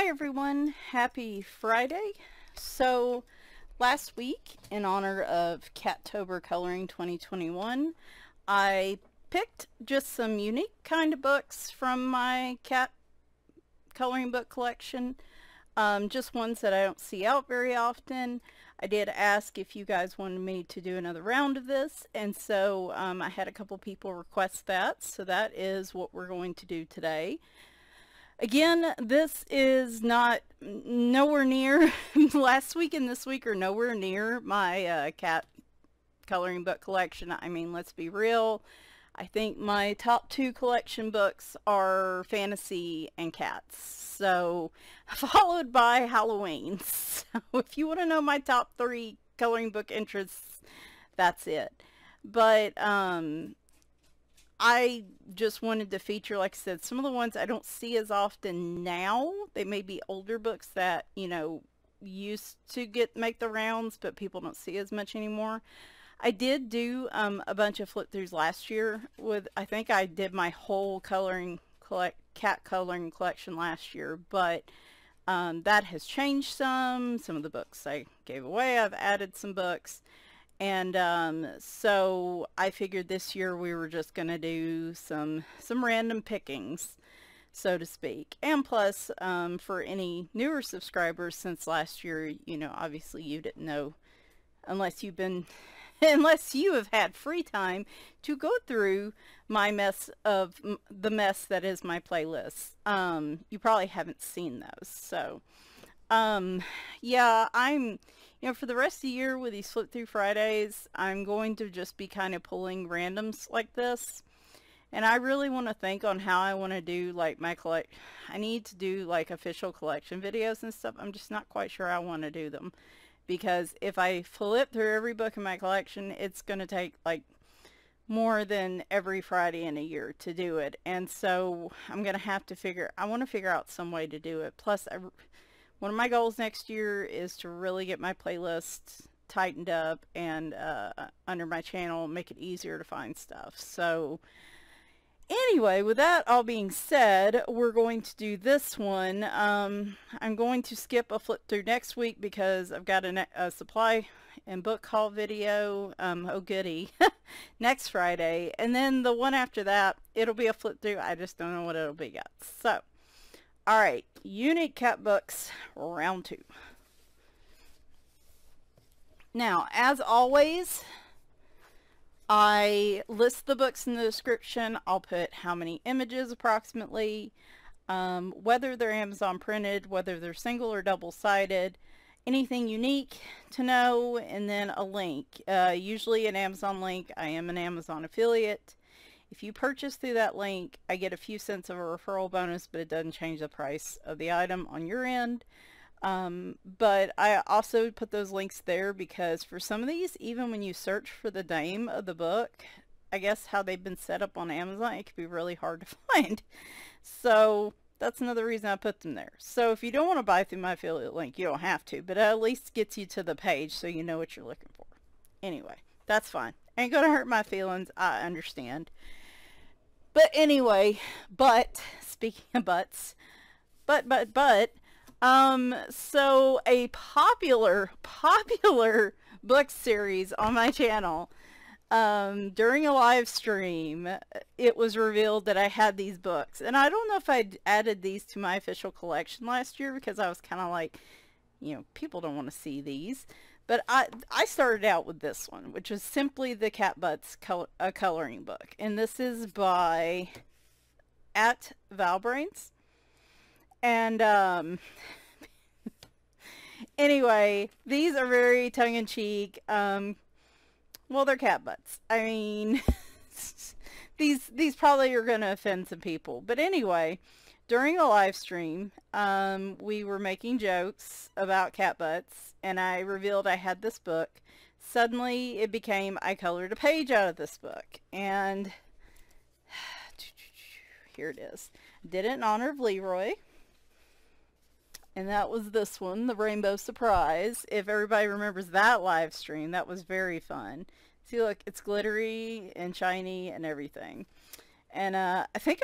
Hi everyone, happy Friday. So last week, in honor of Cattober Coloring 2021, I picked just some unique kind of books from my cat coloring book collection, just ones that I don't see out very often. I did ask if you guys wanted me to do another round of this, and so I had a couple people request that, so that is what we're going to do today. Again, this is nowhere near last week and this week are nowhere near my cat coloring book collection. I mean, let's be real. I think my top two collection books are fantasy and cats. So, followed by Halloween. So, if you want to know my top three coloring book interests, that's it. But, I just wanted to feature, like I said, some of the ones I don't see as often now. They may be older books that, you know, used to make the rounds, but people don't see as much anymore. I did do a bunch of flip-throughs last year with, I think I did my whole cat coloring collection last year, but that has changed some. Some of the books I gave away, I've added some books. And so I figured this year we were just going to do some random pickings, so to speak. And plus, for any newer subscribers since last year, you know, obviously you didn't know unless you have had free time to go through my the mess that is my playlist. You probably haven't seen those. So, yeah, you know, for the rest of the year with these Flip Through Fridays, I'm going to just be kind of pulling randoms like this. And I really want to think on how I want to do like my I need to do like official collection videos and stuff. I'm just not quite sure how I want to do them. Because if I flip through every book in my collection, it's going to take like more than every Friday in a year to do it. And so I'm going to have to I want to figure out some way to do it. Plus, one of my goals next year is to really get my playlist tightened up and under my channel, make it easier to find stuff. So anyway, with that all being said, we're going to do this one. I'm going to skip a flip through next week because I've got a supply and book haul video, oh goody, next Friday. And then the one after that, it'll be a flip through. I just don't know what it'll be yet. So, all right, unique cat books, round 2. Now, as always, I list the books in the description. I'll put how many images approximately, whether they're Amazon printed, whether they're single or double-sided, anything unique to know, and then a link. Usually an Amazon link. I am an Amazon affiliate. If you purchase through that link, I get a few cents of a referral bonus, but it doesn't change the price of the item on your end. But I also put those links there because for some of these, even when you search for the name of the book, I guess how they've been set up on Amazon, it can be really hard to find. So that's another reason I put them there. So if you don't want to buy through my affiliate link, you don't have to, but it at least gets you to the page so you know what you're looking for. Anyway, that's fine. Ain't gonna hurt my feelings, I understand. But anyway, speaking of butts, so a popular book series on my channel, during a live stream, it was revealed that I had these books. And I don't know if I added these to my official collection last year because I was kind of like, you know, people don't want to see these. But I started out with this one, which is simply the Cat Butts coloring book. And this is by @Valbrains. And anyway, these are very tongue-in-cheek. Well, they're cat butts. I mean, these probably are going to offend some people. But anyway, during a live stream, we were making jokes about cat butts, and I revealed I had this book. Suddenly, it became I colored a page out of this book. And here it is. Did it in honor of Leroy. And that was this one, the Rainbow Surprise. If everybody remembers that live stream, that was very fun. See, look, it's glittery and shiny and everything. And I think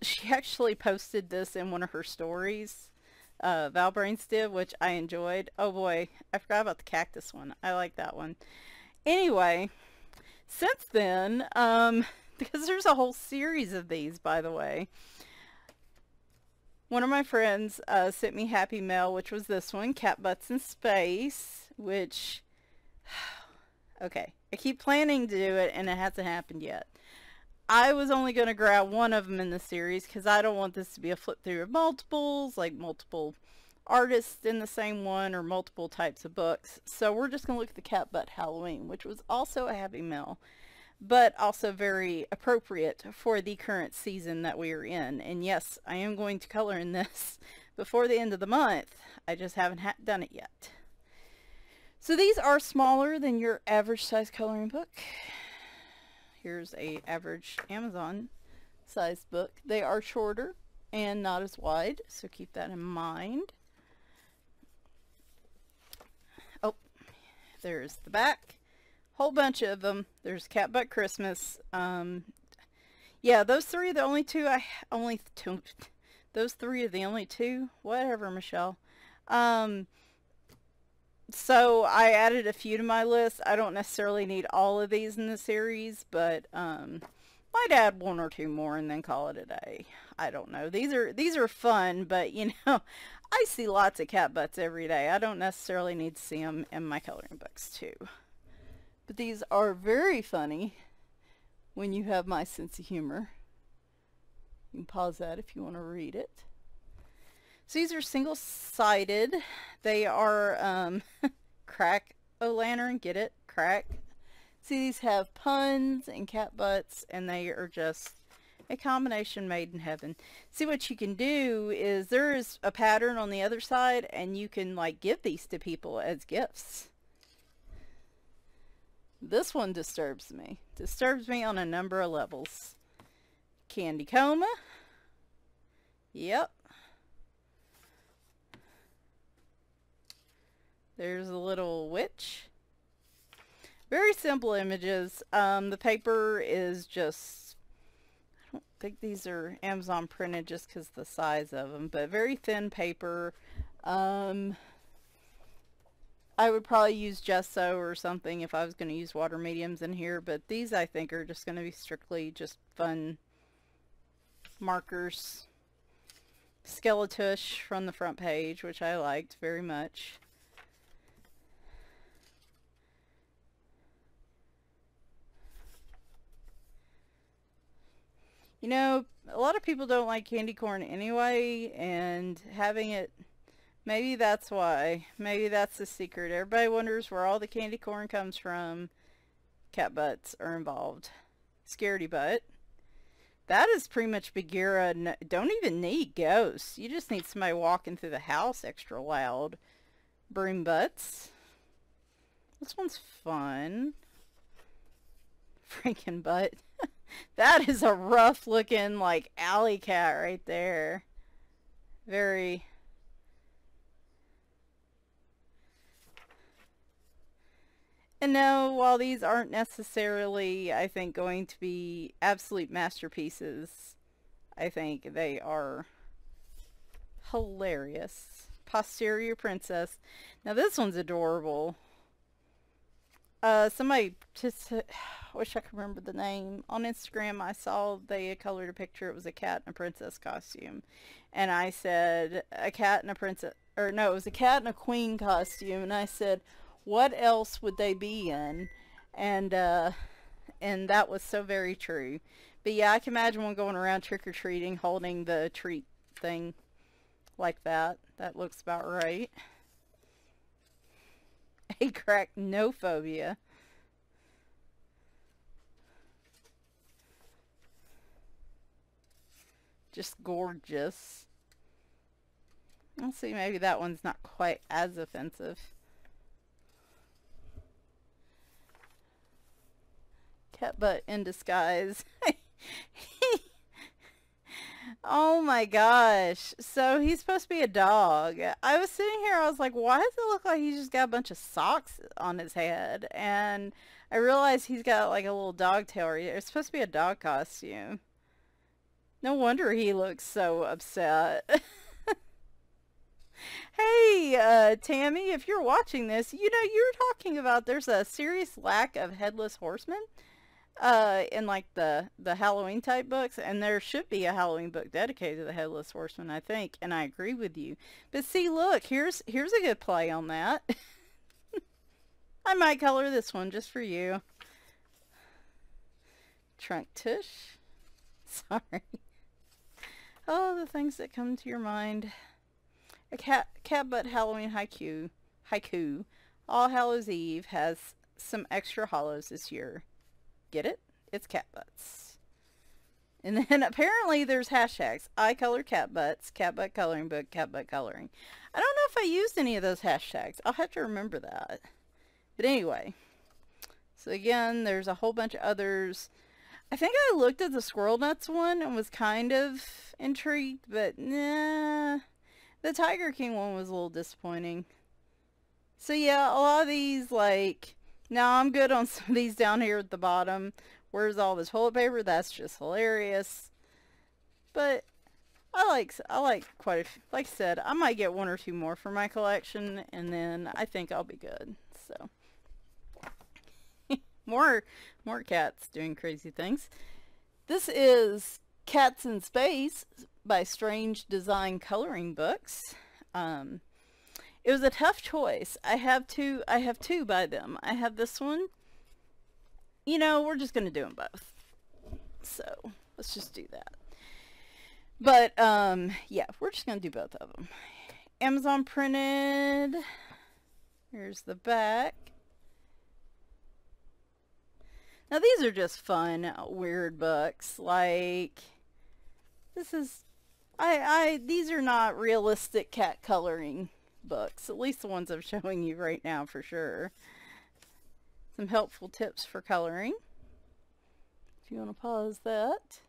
she actually posted this in one of her stories Valbrains did, which I enjoyed. Oh boy, I forgot about the cactus one. I like that one. Anyway, since then, because there's a whole series of these, by the way, one of my friends sent me Happy Mail, which was this one, Cat Butts in Space, which, okay, I keep planning to do it and it hasn't happened yet. I was only going to grab one of them in the series because I don't want this to be a flip through of multiples, like multiple artists in the same one or multiple types of books. So we're just going to look at the Cat Butt Halloween, which was also a Happy Mail, but also very appropriate for the current season that we are in. And yes, I am going to color in this before the end of the month. I just haven't done it yet. So these are smaller than your average size coloring book. Here's a average Amazon sized book. They are shorter and not as wide, so keep that in mind. Oh, there's the back. Whole bunch of them. There's Cat Butt Christmas. Yeah, those three are the only two. Those three are the only two. Whatever, Michelle. So I added a few to my list. I don't necessarily need all of these in the series, but might add one or two more and then call it a day. I don't know. These are fun, but you know, I see lots of cat butts every day. I don't necessarily need to see them in my coloring books too. But these are very funny when you have my sense of humor. You can pause that if you want to read it. So these are single-sided. They are crack-o'-lantern, get it? Crack. See, these have puns and cat butts, and they are just a combination made in heaven. See, what you can do is there is a pattern on the other side, and you can like give these to people as gifts. This one disturbs me. Disturbs me on a number of levels. Candy coma. Yep. There's a little witch. Very simple images. The paper is just, I don't think these are Amazon printed just because the size of them, but very thin paper. I would probably use gesso or something if I was going to use water mediums in here, but these I think are just going to be strictly just fun markers. Skeletush from the front page, which I liked very much. You know, a lot of people don't like candy corn anyway, and having it, maybe that's why. Maybe that's the secret. Everybody wonders where all the candy corn comes from. Cat butts are involved. Scaredy butt. That is pretty much Bagheera. Don't even need ghosts. You just need somebody walking through the house extra loud. Broom butts. This one's fun. Franken butt. That is a rough looking like alley cat right there. Very. And no, while these aren't necessarily, I think, going to be absolute masterpieces, I think they are hilarious. Posterior princess. Now this one's adorable. Somebody just, wish I could remember the name. On Instagram I saw they had colored a picture. It was a cat in a princess costume. And I said, a cat in a princess, or no, it was a cat in a queen costume. And I said, what else would they be in? And that was so very true. But yeah, I can imagine one going around trick-or-treating holding the treat thing like that. That looks about right. Arachnophobia. Just gorgeous. Let's see, maybe that one's not quite as offensive. Cat butt in disguise. Oh my gosh. So he's supposed to be a dog. I was sitting here, I was like, why does it look like he's just got a bunch of socks on his head? And I realized he's got like a little dog tail. It's supposed to be a dog costume. No wonder he looks so upset. Hey, Tammy, if you're watching this, you know, you're talking about there's a serious lack of headless horsemen in like the Halloween type books, and there should be a Halloween book dedicated to the headless horseman, I think, and I agree with you. But see, look, here's a good play on that. I might color this one just for you. Trunk tush. Sorry. Oh, the things that come to your mind. A cat butt Halloween haiku. All Hallows Eve has some extra hollows this year. Get it? It's cat butts. And then apparently there's hashtags. I color cat butts, cat butt coloring book, cat butt coloring. I don't know if I used any of those hashtags. I'll have to remember that. But anyway. So again, there's a whole bunch of others. I think I looked at the squirrel nuts one and was kind of intrigued, but nah. The Tiger King one was a little disappointing. So yeah, a lot of these, like, now I'm good on some of these down here at the bottom. Where's all the toilet paper? That's just hilarious. But I like quite a few. Like I said, I might get one or two more for my collection, and then I think I'll be good. So more cats doing crazy things. This is Cats in Space by Strange Design Coloring Books. It was a tough choice. I have two by them. I have this one. You know, we're just going to do them both. So, let's just do that. But, yeah, we're just going to do both of them. Amazon printed. Here's the back. Now, these are just fun, weird books. Like, this is... these are not realistic cat coloring books. At least the ones I'm showing you right now, for sure. Some helpful tips for coloring. If you want to pause that.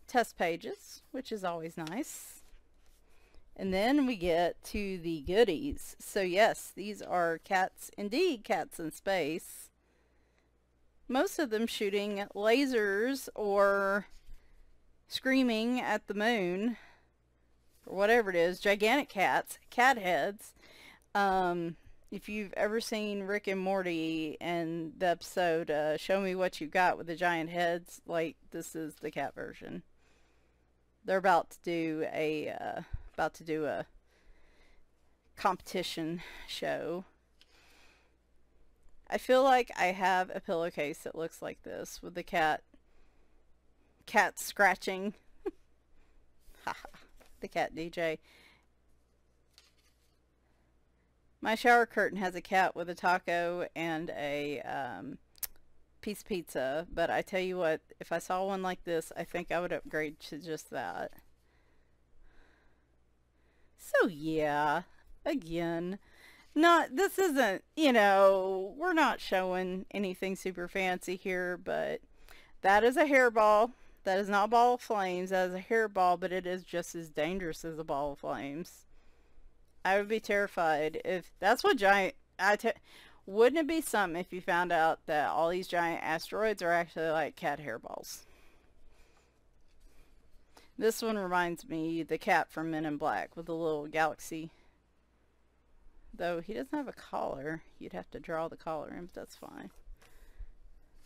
Test pages, which is always nice. And then we get to the goodies. So yes, these are cats, indeed cats in space. Most of them shooting lasers or screaming at the moon, or whatever it is. Gigantic cats, cat heads. If you've ever seen Rick and Morty and the episode Show Me What You Got with the giant heads, like, this is the cat version. They're about to do a competition show. I feel like I have a pillowcase that looks like this with the cat scratching. The cat DJ. My shower curtain has a cat with a taco and a piece of pizza, but I tell you what, if I saw one like this, I think I would upgrade to just that. So yeah, again, this isn't, you know, we're not showing anything super fancy here, but that is a hairball. That is not a ball of flames. That is a hairball, but it is just as dangerous as a ball of flames. I would be terrified if that's what wouldn't it be something if you found out that all these giant asteroids are actually like cat hairballs? This one reminds me the cat from Men in Black with the little galaxy. Though he doesn't have a collar. You'd have to draw the collar in, but that's fine.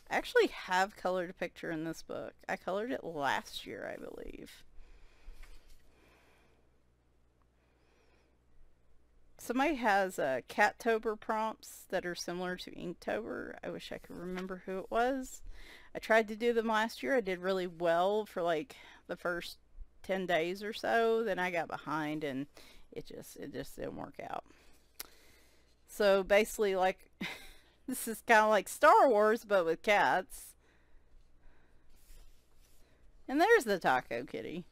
I actually have colored a picture in this book. I colored it last year, I believe. Somebody has Cattober prompts that are similar to Inktober. I wish I could remember who it was. I tried to do them last year. I did really well for like the first 10 days or so. Then I got behind and it just didn't work out. So basically, like, this is kind of like Star Wars, but with cats. And there's the taco kitty.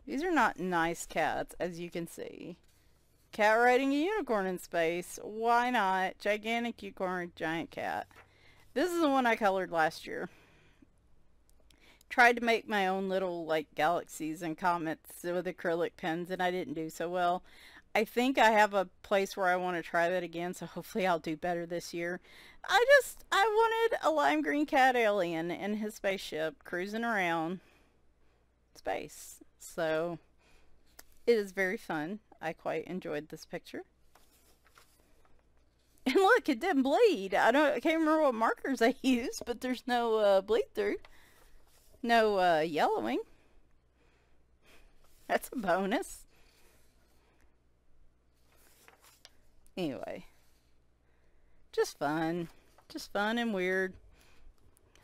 These are not nice cats, as you can see. Cat riding a unicorn in space. Why not? Gigantic unicorn, giant cat. This is the one I colored last year. Tried to make my own little, like, galaxies and comets with acrylic pens, and I didn't do so well. I think I have a place where I want to try that again, so hopefully I'll do better this year. I wanted a lime green cat alien in his spaceship cruising around space. So it is very fun. I quite enjoyed this picture. And look, it didn't bleed. I can't remember what markers I used, but there's no bleed through. No yellowing. That's a bonus. Anyway, just fun and weird.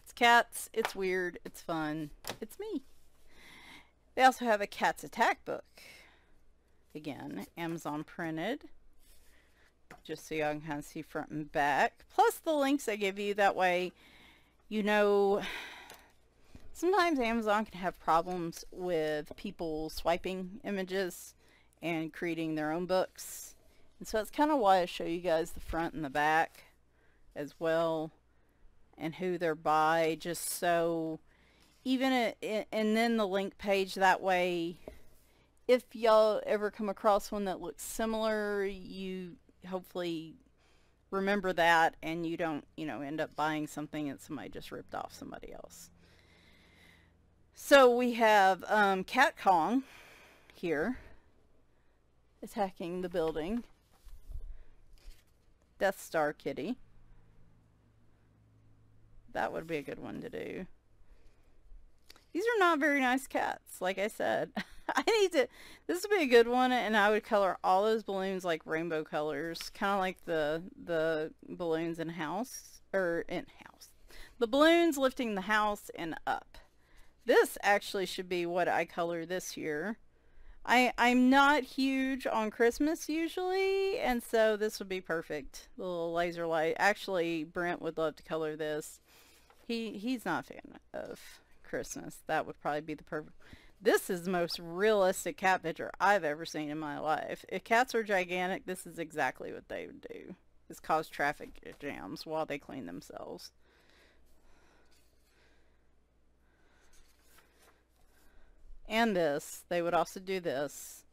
It's cats, it's weird, it's fun, it's me. They also have a Cats Attack book. Again, Amazon printed, just so y'all can kind of see front and back. Plus the links I give you, that way you know. Sometimes Amazon can have problems with people swiping images and creating their own books. And so that's kind of why I show you guys the front and the back as well, and who they're by, just so even and then the link page, that way if y'all ever come across one that looks similar, you hopefully remember that and you don't, you know, end up buying something that somebody just ripped off somebody else. So we have Cat Kong here attacking the building. Death Star Kitty. That would be a good one to do. These are not very nice cats, like I said. This would be a good one, and I would color all those balloons like rainbow colors, kind of like the balloons in House, or in House. The balloons lifting the house and up. This actually should be what I color this year. I'm not huge on Christmas usually, and so this would be perfect. The little laser light. Actually, Brent would love to color this. He's not a fan of Christmas. That would probably be the perfect. This is the most realistic cat picture I've ever seen in my life. If cats were gigantic, this is exactly what they would do. Is cause traffic jams while they clean themselves. And this. They would also do this.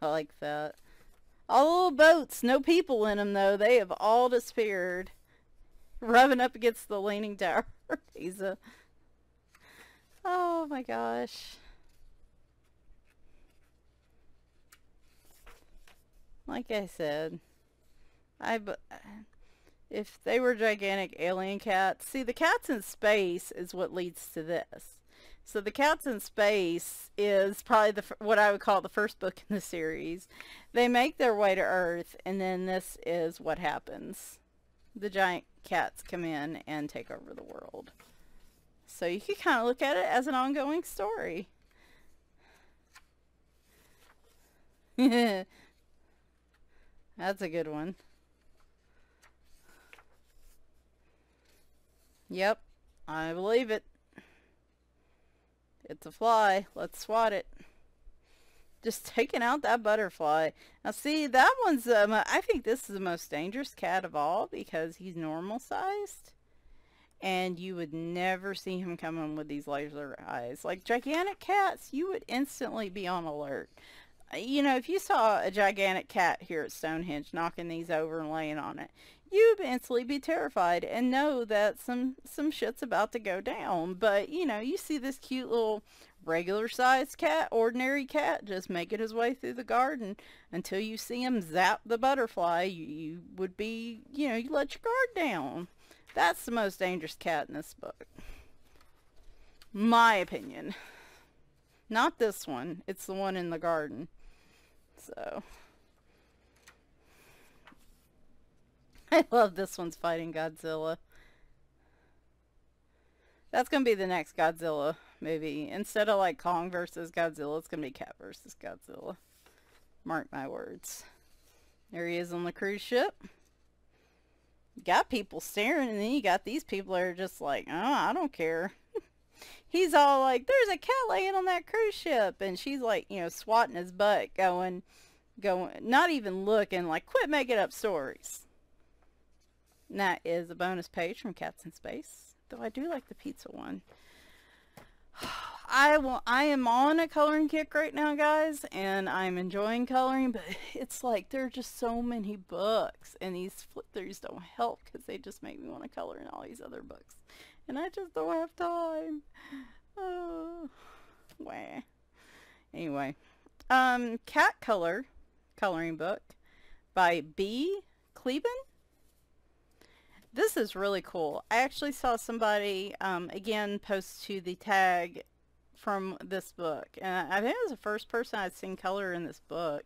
I like that. All the little boats. No people in them, though. They have all disappeared. Rubbing up against the Leaning Tower. Oh my gosh. Like I said, if they were gigantic alien cats, see, the cats in space is what leads to this. So the cats in space is probably what I would call the first book in the series. They make their way to Earth, and then this is what happens. The giant cats come in and take over the world. So you can kind of look at it as an ongoing story. That's a good one. Yep, I believe it. It's a fly. Let's swat it. Just taking out that butterfly. Now see, that one's, I think this is the most dangerous cat of all because he's normal sized. And you would never see him coming with these laser eyes. Like gigantic cats, you would instantly be on alert. You know, if you saw a gigantic cat here at Stonehenge knocking these over and laying on it, you'd instantly be terrified and know that some shit's about to go down. But, you know, you see this cute little regular sized cat, ordinary cat, just making his way through the garden until you see him zap the butterfly, you would be, you know, you let your guard down. That's the most dangerous cat in this book. My opinion. Not this one. It's the one in the garden. So. I love this one's fighting Godzilla. That's going to be the next Godzilla movie. Instead of like Kong versus Godzilla, it's going to be Cat versus Godzilla. Mark my words. There he is on the cruise ship. You got people staring, and then you got these people that are just like, oh, I don't care. He's all like, there's a cat laying on that cruise ship. And she's like, you know, swatting his butt, going, not even looking, like, quit making up stories. And that is a bonus page from Cats in Space. Though I do like the pizza one. I am on a coloring kick right now, guys, and I'm enjoying coloring, but it's like there are just so many books, and these flip throughs don't help because they just make me want to color in all these other books, and I just don't have time. Oh, wah. Anyway, CatColor coloring book by Kliban. This is really cool. I actually saw somebody, again, post to the tag from this book. And I think it was the first person I'd seen color in this book,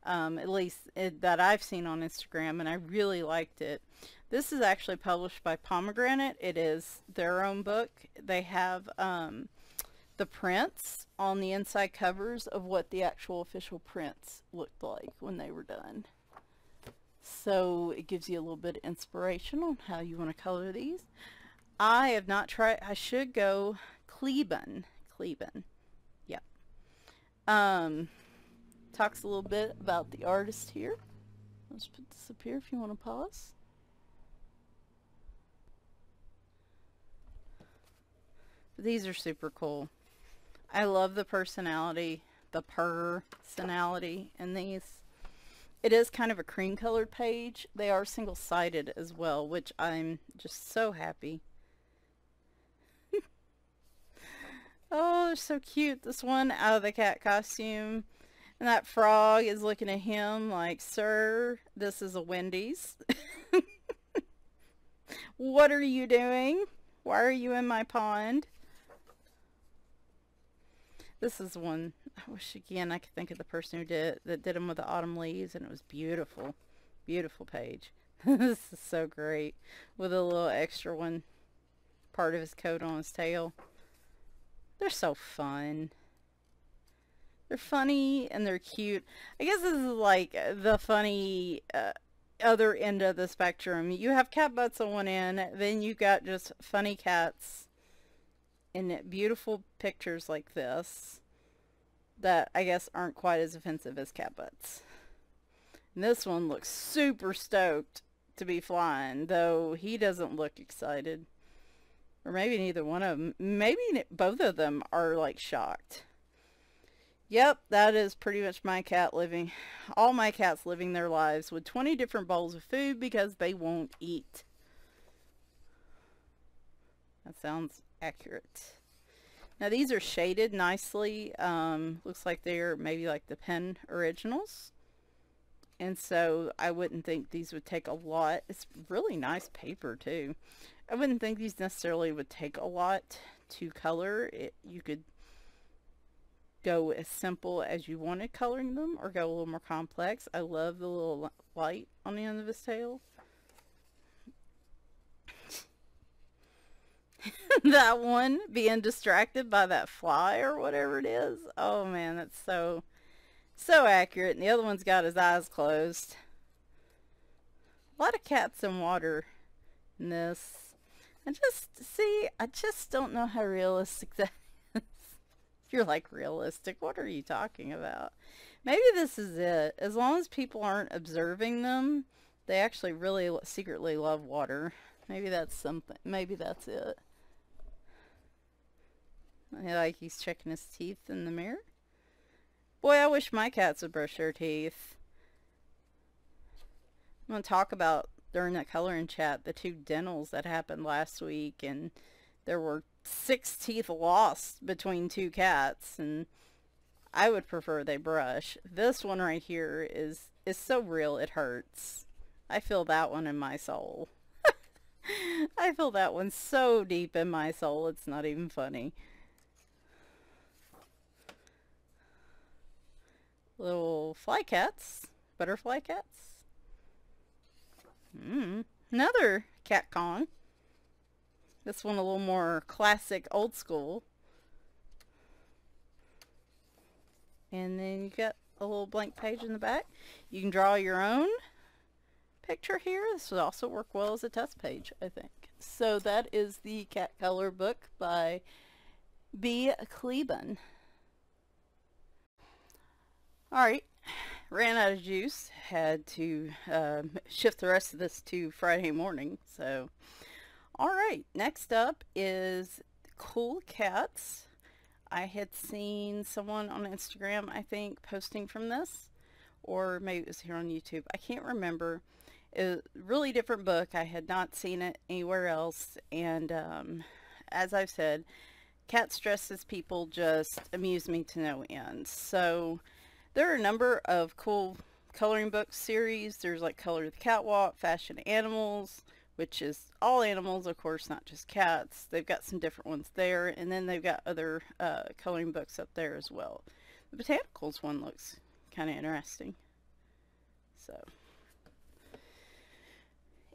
at least that I've seen on Instagram, and I really liked it. This is actually published by Pomegranate. It is their own book. They have the prints on the inside covers of what the actual official prints looked like when they were done. So it gives you a little bit of inspiration on how you want to color these. I have not tried. I should go Kliban. Yep. Talks a little bit about the artist here. Let's put this up here if you want to pause. These are super cool. I love the personality in these. It is kind of a cream colored page. They are single-sided as well, which I'm just so happy. Oh, they're so cute. This one out of the cat costume. And that frog is looking at him like, sir, this is a Wendy's. What are you doing? Why are you in my pond? This is one, I wish again I could think of the person who did them with the autumn leaves, and it was beautiful. Beautiful page. This is so great. With a little extra one, part of his coat on his tail. They're so fun. They're funny and they're cute. I guess this is like the funny other end of the spectrum. You have cat butts on one end, then you got just funny cats in beautiful pictures like this that I guess aren't quite as offensive as cat butts. And this one looks super stoked to be flying, though he doesn't look excited. Or maybe neither one of them. Maybe both of them are like shocked. Yep, that is pretty much my cat living. All my cats living their lives with 20 different bowls of food because they won't eat. That sounds accurate. Now these are shaded nicely. Looks like they're maybe like the pen originals. And so I wouldn't think these would take a lot. It's really nice paper too. I wouldn't think these necessarily would take a lot to color. You could go as simple as you wanted coloring them or go a little more complex. I love the little light on the end of his tail. That one being distracted by that fly or whatever it is. Oh man, that's so accurate. And the other one's got his eyes closed. A lot of cats in water in this. I just don't know how realistic that is. If you're like, realistic, what are you talking about? Maybe this is it. As long as people aren't observing them, they actually really secretly love water. Maybe that's something. Maybe that's it. Like he's checking his teeth in the mirror. Boy, I wish my cats would brush their teeth. I'm going to talk about, during that coloring chat, the 2 dentals that happened last week, and there were 6 teeth lost between 2 cats, and I would prefer they brush. This one right here is so real it hurts. I feel that one in my soul. I feel that one so deep in my soul, it's not even funny. Little fly cats, butterfly cats. Another cat con. This one a little more classic, old school. And then you got a little blank page in the back. You can draw your own picture here. This would also work well as a test page, I think. So that is the CatColor book by Kliban. Alright, ran out of juice. Had to shift the rest of this to Friday morning. So, alright, next up is Cool Cats. I had seen someone on Instagram, I think, posting from this, or maybe it was here on YouTube. I can't remember. It was a really different book. I had not seen it anywhere else, and as I've said, cat stresses people just amuse me to no end. So there are a number of cool coloring book series. There's like Color the Catwalk, Fashion Animals, which is all animals, of course, not just cats. They've got some different ones there, and then they've got other coloring books up there as well. The botanicals one looks kind of interesting. So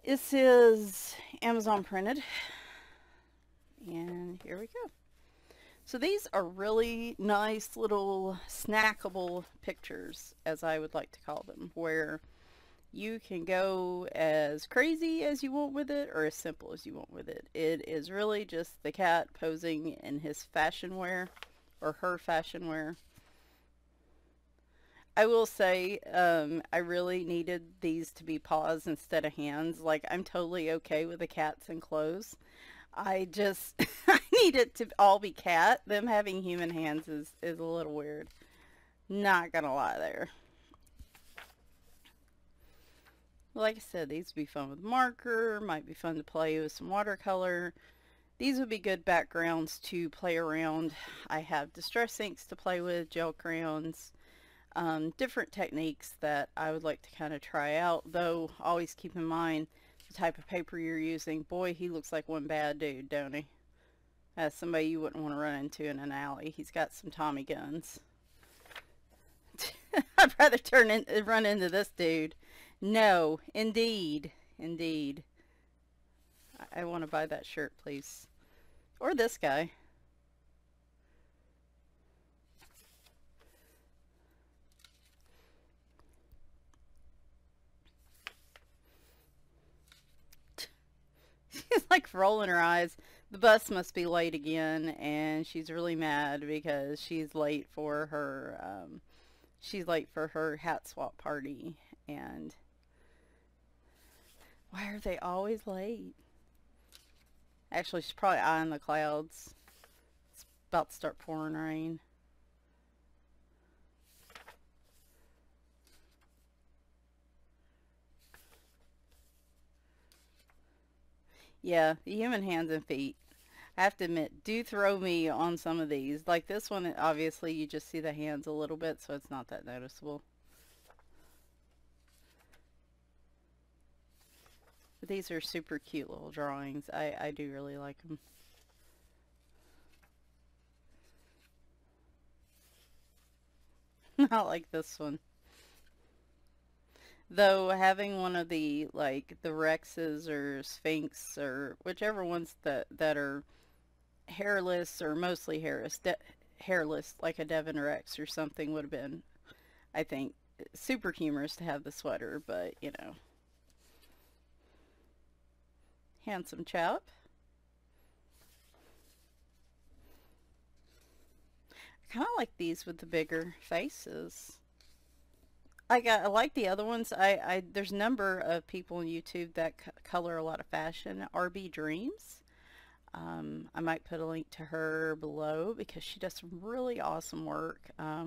this is Amazon printed, and here we go. So these are really nice little snackable pictures, as I would like to call them, where you can go as crazy as you want with it or as simple as you want with it. It is really just the cat posing in his fashion wear or her fashion wear. I will say I really needed these to be paws instead of hands. Like, I'm totally okay with the cats and clothes. I just I need it to all be cat. Them having human hands is a little weird. Not gonna lie there. Like I said, these would be fun with marker. Might be fun to play with some watercolor. These would be good backgrounds to play around. I have distress inks to play with, gel crayons, different techniques that I would like to kind of try out, though always keep in mind the type of paper you're using. Boy, he looks like one bad dude, don't he? That's somebody you wouldn't want to run into in an alley. He's got some Tommy guns. I'd rather run into this dude. No, indeed, indeed. I want to buy that shirt, please. Or this guy. She's like rolling her eyes. The bus must be late again, and she's really mad because she's late for her hat swap party. And why are they always late? Actually, she's probably eyeing the clouds. It's about to start pouring rain. Yeah, the human hands and feet, I have to admit, do throw me on some of these. Like this one, obviously you just see the hands a little bit, so it's not that noticeable. But these are super cute little drawings. I do really like them. Not like this one. Though having one of the, like, the Rexes or Sphinx or whichever ones that are hairless or mostly hairless, like a Devon Rex or something, would have been, I think, super humorous to have the sweater, but, you know. Handsome chap. I kind of like these with the bigger faces. I like the other ones. There's a number of people on YouTube that color a lot of fashion. RB Dreams. I might put a link to her below because she does some really awesome work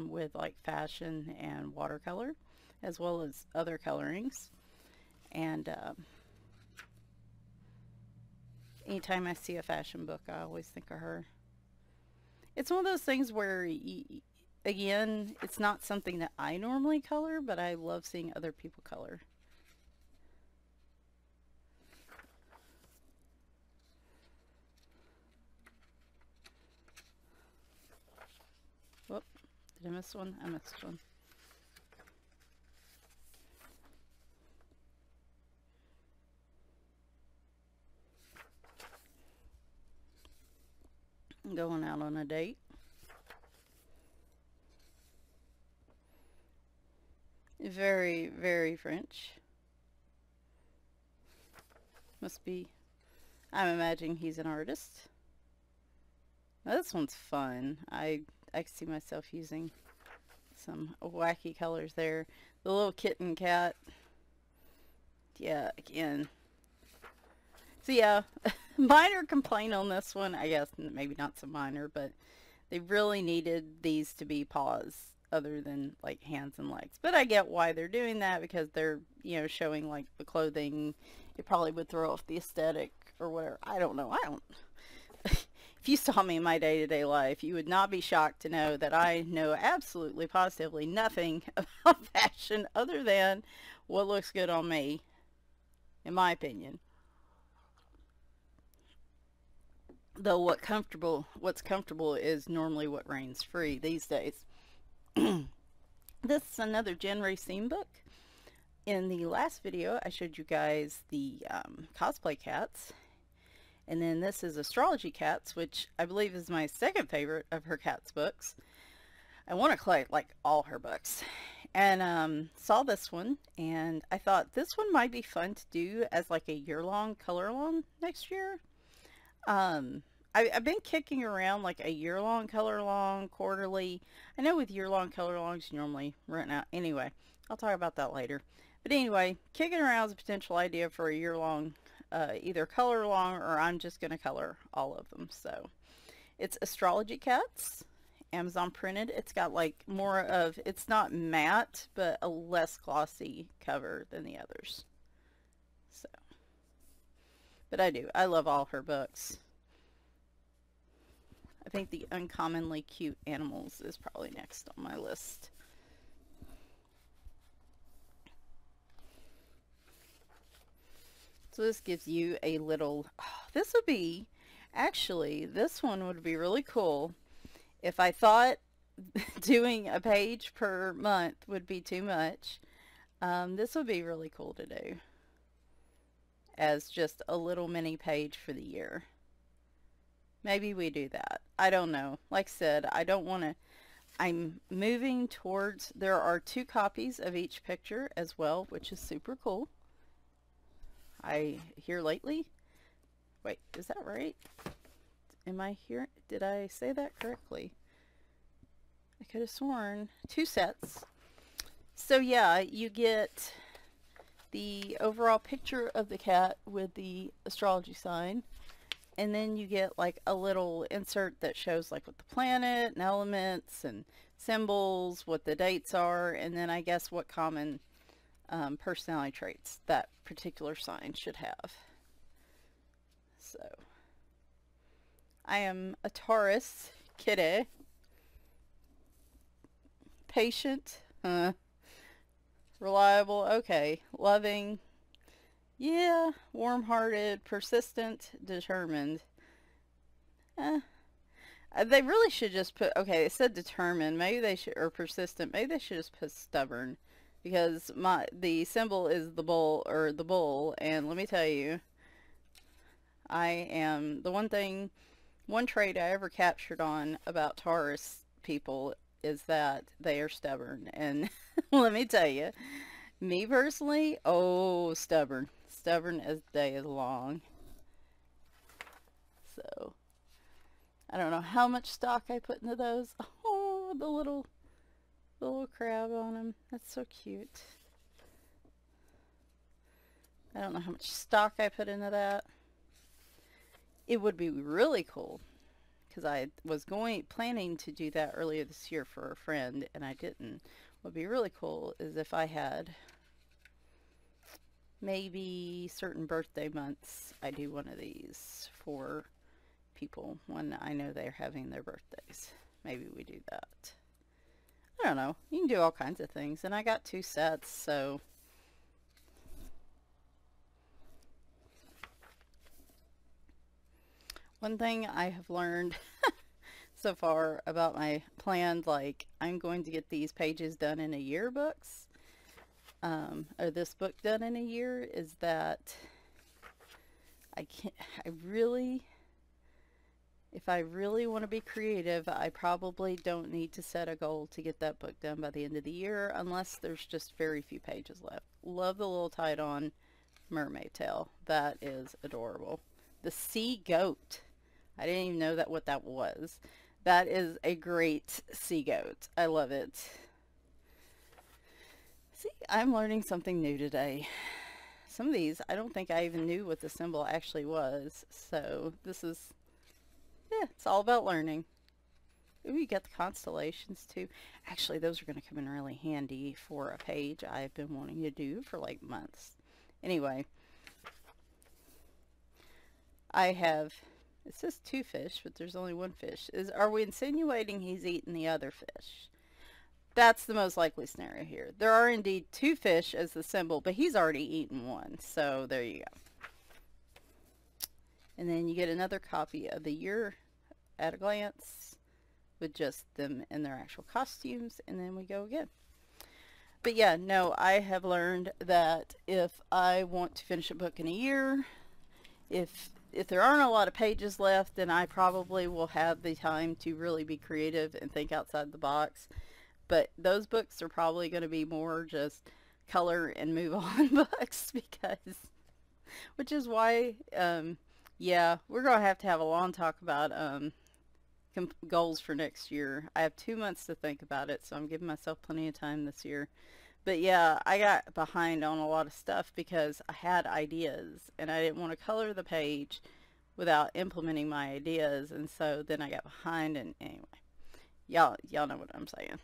with like fashion and watercolor, as well as other colorings. And anytime I see a fashion book, I always think of her. It's one of those things where again, it's not something that I normally color, but I love seeing other people color. Whoop, did I miss one? I missed one. I'm going out on a date. Very, very French. Must be, I'm imagining he's an artist. Now this one's fun. I can see myself using some wacky colors there. The little kitten cat. Yeah, again. So yeah, minor complaint on this one. I guess maybe not so minor, but They really needed these to be paws other than like hands and legs. But I get why they're doing that, because they're, you know, showing like the clothing. It probably would throw off the aesthetic or whatever. I don't know. I don't. If you saw me in my day-to-day life, you would not be shocked to know that I know absolutely positively nothing about fashion other than what looks good on me, in my opinion. Though what's comfortable is normally what reigns free these days. This is another Jen Racine book. In the last video, I showed you guys the cosplay cats. And then this is Astrology Cats, which I believe is my second favorite of her cats books. I want to collect like all her books. And saw this one, and I thought this one might be fun to do as like a year-long color along next year. I've been kicking around like a year-long color along, quarterly. I know with year-long color alongs you normally run out. Anyway, I'll talk about that later. But anyway, kicking around as a potential idea for a year-long either color along, or I'm just going to color all of them. So it's Astrology Cats, Amazon printed. It's got like more of, it's not matte, but a less glossy cover than the others. So, but I love all her books. I think the Uncommonly Cute Animals is probably next on my list. So this gives you a little, this would be, actually, this one would be really cool if I thought doing a page per month would be too much. This would be really cool to do as just a little mini page for the year. Maybe we do that. I don't know. Like I said, I don't want to, I'm moving towards, there are 2 copies of each picture as well, which is super cool. I hear lately, wait, is that right? Am I here? Did I say that correctly? I could have sworn 2 sets. So yeah, you get the overall picture of the cat with the astrology sign, and then you get like a little insert that shows like what the planet and elements and symbols, what the dates are, and then I guess what common personality traits that particular sign should have. So I am a Taurus kitty. Patient, reliable, okay, loving, yeah, warm-hearted, persistent, determined. They really should just put, okay, it said determined, maybe they should, or persistent, maybe they should just put stubborn. Because the symbol is the bull, or the bull, and let me tell you, I am, the one trait I ever captured on about Taurus people is that they are stubborn. And let me tell you, me personally, oh, stubborn as the day is long. So, I don't know how much stock I put into those. Oh, the little crab on him. That's so cute. I don't know how much stock I put into that. It would be really cool, because I was planning to do that earlier this year for a friend, and I didn't. What would be really cool is if I had maybe certain birthday months, I do one of these for people when I know they're having their birthdays. Maybe we do that. I don't know. You can do all kinds of things. And I got 2 sets, so. One thing I have learned so far about my planned, like, I'm going to get these pages done in a year books, or this book done in a year, is that if I really want to be creative, I probably don't need to set a goal to get that book done by the end of the year, unless there's just very few pages left. Love the little tied-on mermaid tail. That is adorable. The sea goat. I didn't even know what that was. That is a great sea goat. I love it. See, I'm learning something new today. Some of these, I don't think I even knew what the symbol actually was. So this is, yeah, it's all about learning. Ooh, you got the constellations too. Actually, those are going to come in really handy for a page I've been wanting to do for like months. Anyway, I have, it says 2 fish, but there's only 1 fish. Are we insinuating he's eaten the other fish? That's the most likely scenario here. There are indeed 2 fish as the symbol, but he's already eaten 1. So there you go. And then you get another copy of the year at a glance with just them in their actual costumes, and then we go again. But yeah, no, I have learned that if I want to finish a book in a year, if there aren't a lot of pages left, then I probably will have the time to really be creative and think outside the box. But those books are probably going to be more just color and move on books, because, which is why, yeah, we're going to have a long talk about goals for next year. I have 2 months to think about it, so I'm giving myself plenty of time this year. But yeah, I got behind on a lot of stuff because I had ideas and I didn't want to color the page without implementing my ideas, and so then I got behind, and anyway, y'all know what I'm saying.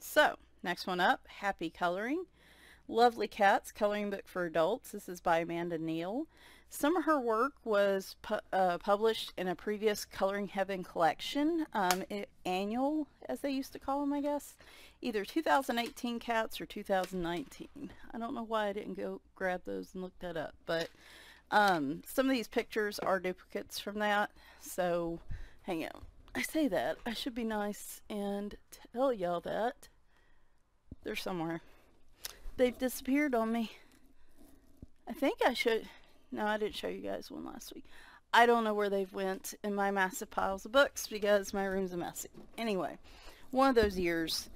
So next one up, Happy Coloring. Lovely Cats coloring book for adults. This is by Neel. Some of her work was published in a previous Coloring Heaven collection, annual, as they used to call them, I guess. Either 2018 Cats or 2019. I don't know why I didn't go grab those and look that up, but some of these pictures are duplicates from that, so hang on. I say that. I should be nice and tell y'all that. They're somewhere. They've disappeared on me. I think I should... No, I didn't show you guys one last week. I don't know where they've went in my massive piles of books because my room's a mess. Anyway, one of those years,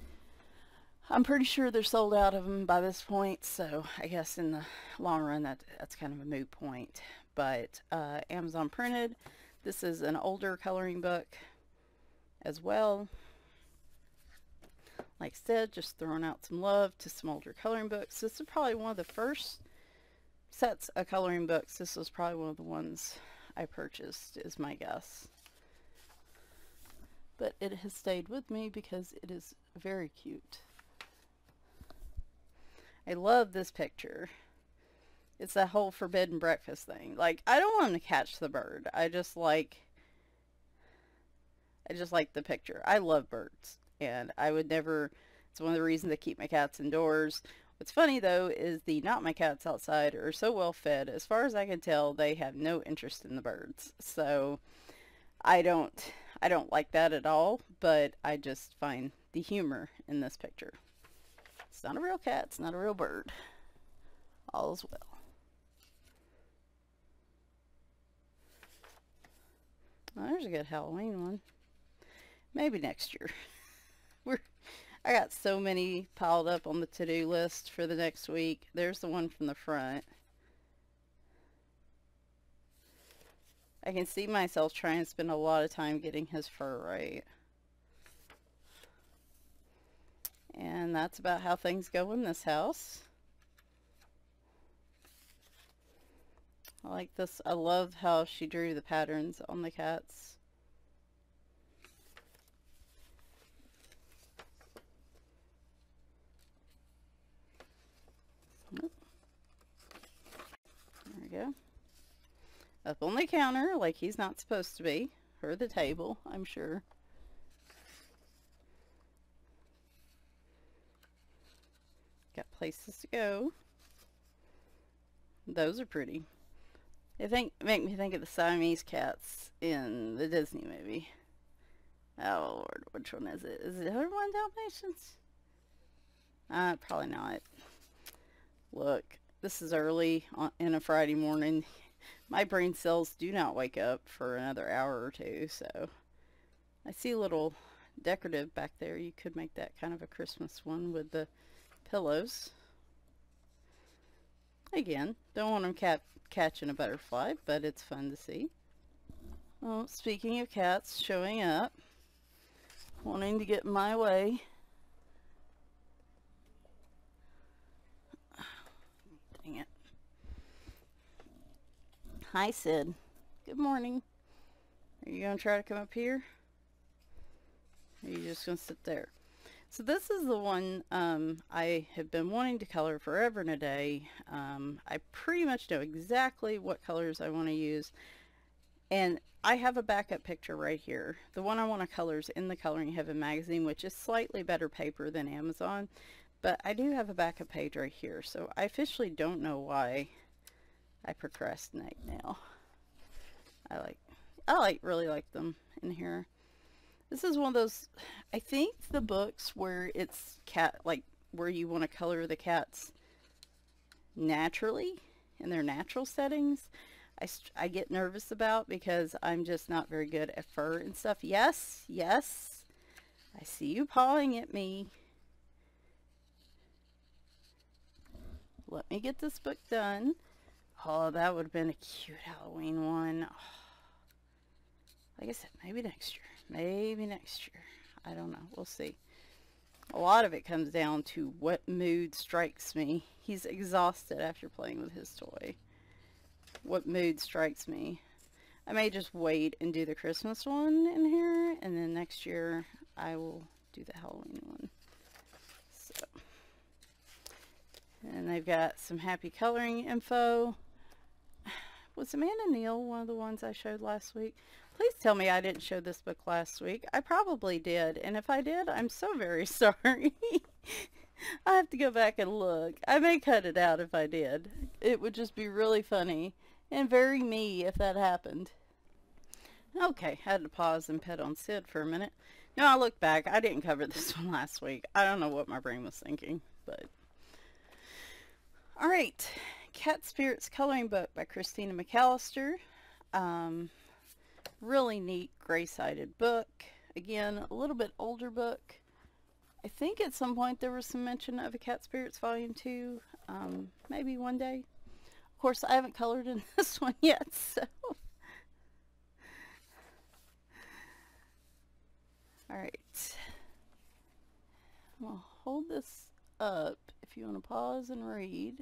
I'm pretty sure they're sold out of them by this point, so I guess in the long run that's kind of a moot point. But Amazon printed. This is an older coloring book as well. Like I said, just throwing out some love to some older coloring books. This is probably one of the first sets of coloring books. This was probably one of the ones I purchased, is my guess. But it has stayed with me because it is very cute. I love this picture. It's that whole forbidden breakfast thing. Like, I don't want him to catch the bird. I just like the picture. I love birds, and I would never, it's one of the reasons I keep my cats indoors. What's funny though is the Not My Cats outside are so well fed. As far as I can tell, they have no interest in the birds. So I don't like that at all, but I just find the humor in this picture. It's not a real cat, it's not a real bird. All is well. Well, there's a good Halloween one. Maybe next year. I got so many piled up on the to-do list for the next week. There's the one from the front. I can see myself trying to spend a lot of time getting his fur right. And that's about how things go in this house. I like this. I love how she drew the patterns on the cats. There we go. Up on the counter like he's not supposed to be, or the table, I'm sure. Got places to go. Those are pretty. They make me think of the Siamese cats in the Disney movie. Oh Lord, which one is it? Is it 101 Dalmatians? Probably not. Look, this is early in a Friday morning. My brain cells do not wake up for another hour or two, so I see a little decorative back there. You could make that kind of a Christmas one with the pillows. Again, don't want them catching a butterfly, but it's fun to see. Well, speaking of cats showing up, wanting to get in my way. Dang it. Hi, Sid. Good morning. Are you going to try to come up here? Or are you just going to sit there? So this is the one I have been wanting to color forever and a day. I pretty much know exactly what colors I want to use. And I have a backup picture right here. The one I want to color is in the Coloring Heaven magazine, which is slightly better paper than Amazon. But I do have a backup page right here. So I officially don't know why I procrastinate now. I really like them in here. This is one of those, I think the books where it's where you want to color the cats naturally in their natural settings, I get nervous about, because I'm just not very good at fur and stuff. Yes, yes, I see you pawing at me. Let me get this book done. Oh, that would have been a cute Halloween one. Oh, like I said, maybe next year. Maybe next year. I don't know. We'll see. A lot of it comes down to what mood strikes me. He's exhausted after playing with his toy. What mood strikes me. I may just wait and do the Christmas one in here, and then next year I will do the Halloween one. So, and they've got some happy coloring info. Was Amanda Neel one of the ones I showed last week? Please tell me I didn't show this book last week. I probably did, and if I did, I'm so very sorry. I have to go back and look. I may cut it out if I did. It would just be really funny and very me if that happened. Okay, had to pause and pet on Sid for a minute. No, I look back. I didn't cover this one last week. I don't know what my brain was thinking, but... Alright, Cat Spirits Coloring Book by Cristina McAllister. Really neat gray-sided book. Again, a little bit older book. I think at some point there was some mention of a Cat Spirits Volume 2. Maybe one day. Of course, I haven't colored in this one yet, so... Alright. I'm going to hold this up if you want to pause and read.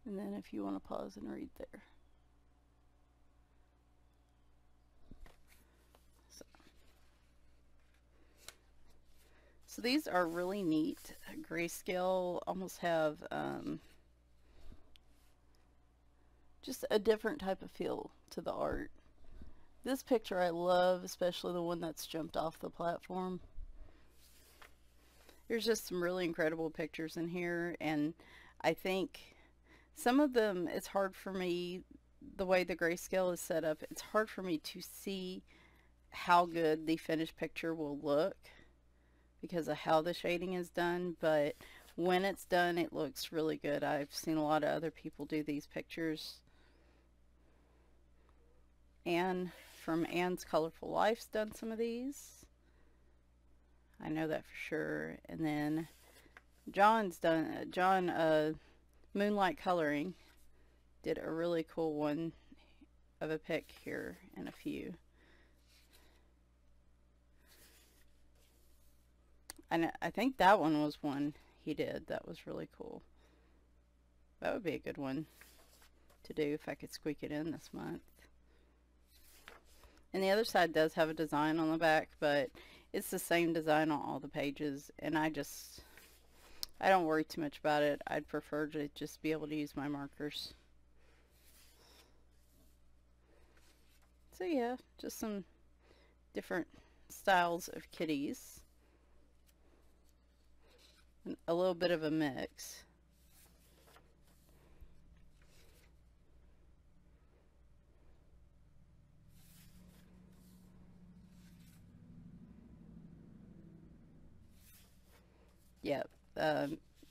And then if you want to pause and read there. So these are really neat. Grayscale, almost have just a different type of feel to the art. This picture I love, especially the one that's jumped off the platform. There's just some really incredible pictures in here, and I think some of them, it's hard for me, the way the grayscale is set up, it's hard for me to see how good the finished picture will look because of how the shading is done, but when it's done it looks really good. I've seen a lot of other people do these pictures. Anne from Anne's Colorful Life's done some of these. I know that for sure. And then John's done, Moonlight Coloring did a really cool one of a pic here and a few. And I think that one was one he did that was really cool. That would be a good one to do if I could squeak it in this month. And the other side does have a design on the back, but it's the same design on all the pages, and I don't worry too much about it. I'd prefer to just be able to use my markers. So yeah, just some different styles of kitties. And a little bit of a mix. Yep,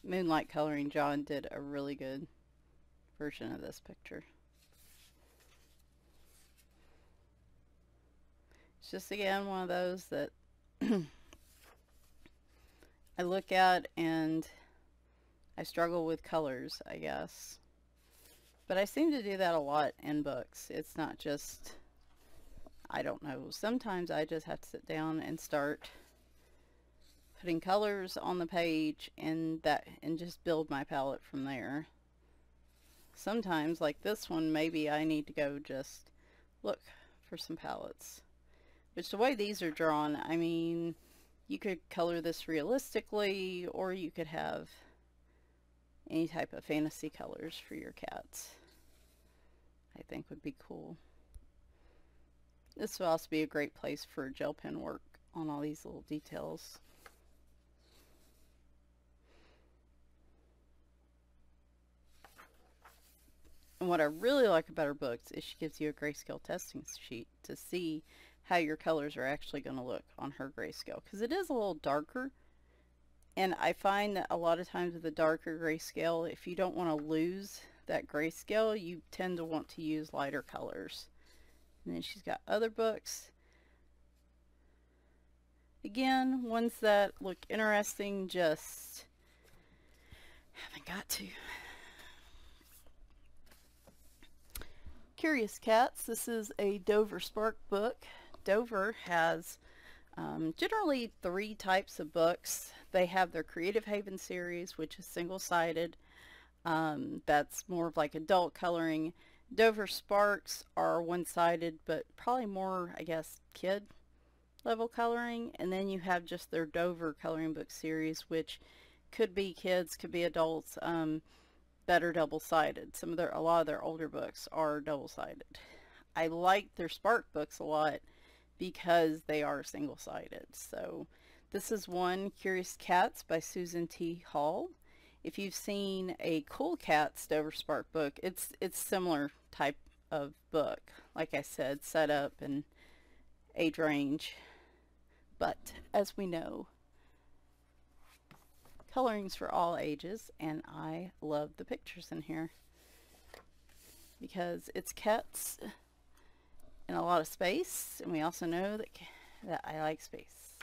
Moonlight Coloring, John did a really good version of this picture. It's just, again, one of those that I look at and I struggle with colors, I guess. But I seem to do that a lot in books. It's not just, I don't know, sometimes I just have to sit down and start putting colors on the page and just build my palette from there. Sometimes, like this one, maybe I need to go just look for some palettes. Which the way these are drawn, I mean, you could color this realistically, or you could have any type of fantasy colors for your cats. I think would be cool. This would also be a great place for gel pen work on all these little details. And what I really like about her books is she gives you a grayscale testing sheet to see how your colors are actually going to look on her grayscale, because it is a little darker, and I find that a lot of times with the darker grayscale, if you don't want to lose that grayscale, you tend to want to use lighter colors. And then she's got other books, again, ones that look interesting, just haven't got to. Curious Cats. This is a Dover Spark book. Dover has generally 3 types of books. They have their Creative Haven series, which is single-sided. That's more of like adult coloring. Dover Sparks are one-sided, but probably more, I guess, kid level coloring. And then you have just their Dover coloring book series, which could be kids, could be adults, that are double-sided. A lot of their older books are double-sided. I like their Spark books a lot because they are single-sided. So this is one, Curious Cats by Susan T. Hall. If you've seen a Cool Cats Dover Spark book, it's similar type of book. Like I said, setup and age range. But as we know, coloring's for all ages, and I love the pictures in here because it's cats in a lot of space, and we also know that I like space.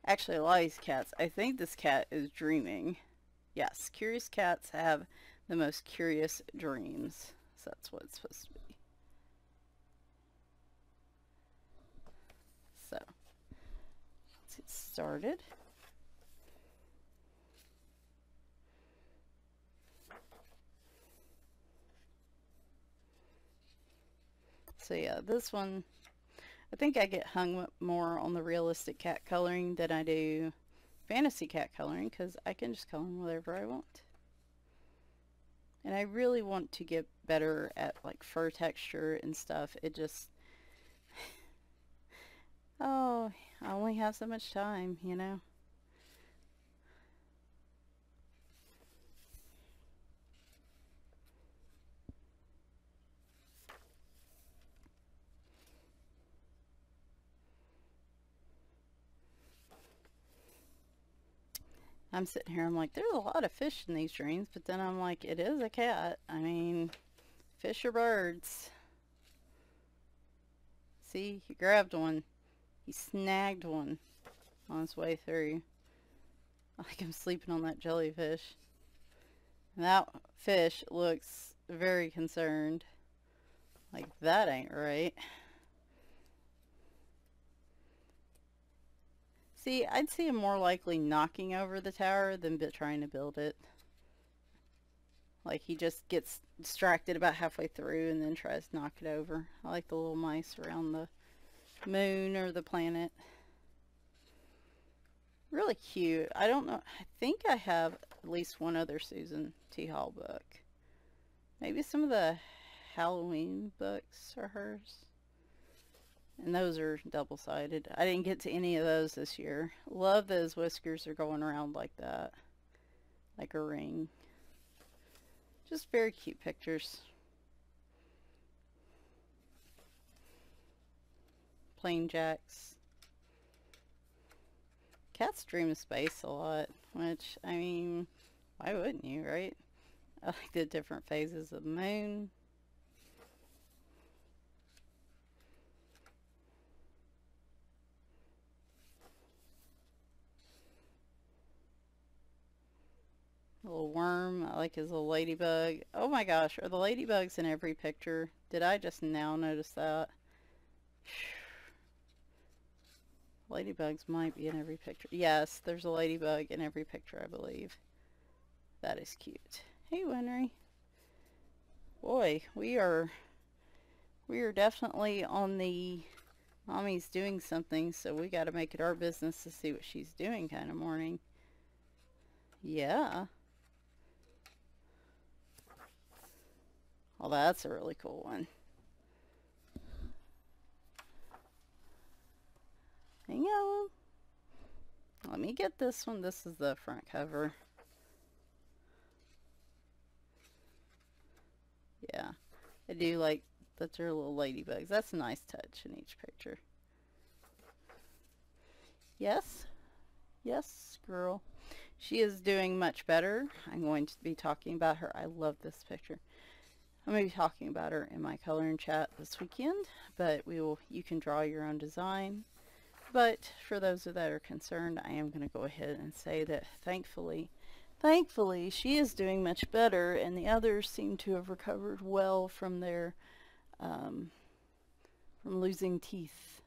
Actually, a lot of these cats, I think this cat is dreaming. Yes, curious cats have the most curious dreams, so that's what it's supposed to be. So let's get started. So yeah, this one, I think I get hung more on the realistic cat coloring than I do fantasy cat coloring, because I can just color them whatever I want. And I really want to get better at like fur texture and stuff. It just, oh, I only have so much time, you know. I'm sitting here, I'm like, there's a lot of fish in these dreams, but then I'm like, it is a cat. I mean, fish are birds. See, he grabbed one. He snagged one on his way through. Like I'm sleeping on that jellyfish. And that fish looks very concerned. Like, that ain't right. See, I'd see him more likely knocking over the tower than trying to build it. Like, he just gets distracted about halfway through and then tries to knock it over. I like the little mice around the moon or the planet. Really cute. I don't know. I think I have at least one other Susan T. Hall book. Maybe some of the Halloween books are hers. And those are double-sided. I didn't get to any of those this year. Love those whiskers are going around like that. Like a ring. Just very cute pictures. Plain Jacks. Cats dream of space a lot. Which, I mean, why wouldn't you, right? I like the different phases of the moon. Little worm. I like his little ladybug. Oh my gosh, are the ladybugs in every picture? Did I just now notice that? Ladybugs might be in every picture. Yes, there's a ladybug in every picture, I believe. That is cute. Hey, Winry. Boy, we are definitely on the Mommy's doing something, so we got to make it our business to see what she's doing kind of morning. Yeah. Well, that's a really cool one. Hang on. Let me get this one. This is the front cover. Yeah. I do like that they're little ladybugs. That's a nice touch in each picture. Yes. Yes, girl. She is doing much better. I'm going to be talking about her. I love this picture. I'm going to be talking about her in my coloring chat this weekend, but you can draw your own design. But for those that are concerned, I am going to go ahead and say that thankfully she is doing much better, and the others seem to have recovered well from their from losing teeth.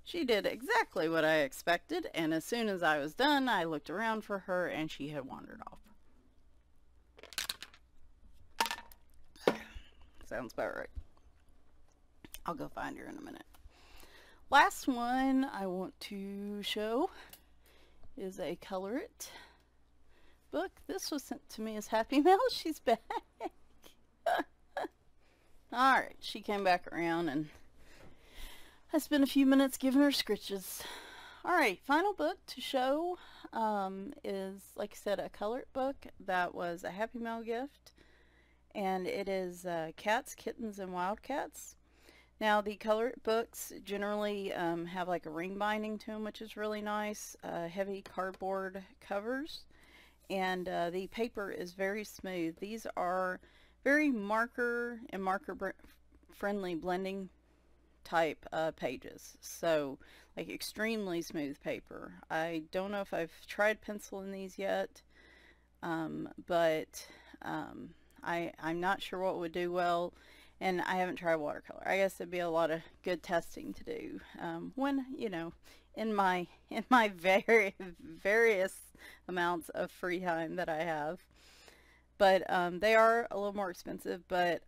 She did exactly what I expected, and as soon as I was done, I looked around for her and she had wandered off. Sounds about right. I'll go find her in a minute. Last one I want to show is a Colorit book. This was sent to me as Happy Mail. She's back. Alright, she came back around and I spent a few minutes giving her scritches. Alright, final book to show is, like I said, a Colorit book that was a Happy Mail gift. And it is Cats, Kittens, and Wildcats. Now, the Colorit books generally have like a ring binding to them, which is really nice. Heavy cardboard covers. And the paper is very smooth. These are very marker and marker-friendly blending type pages. So, like extremely smooth paper. I don't know if I've tried pencil in these yet, but I'm not sure what would do well, and I haven't tried watercolor. I guess it'd be a lot of good testing to do when, you know, in my various amounts of free time that I have. But they are a little more expensive, but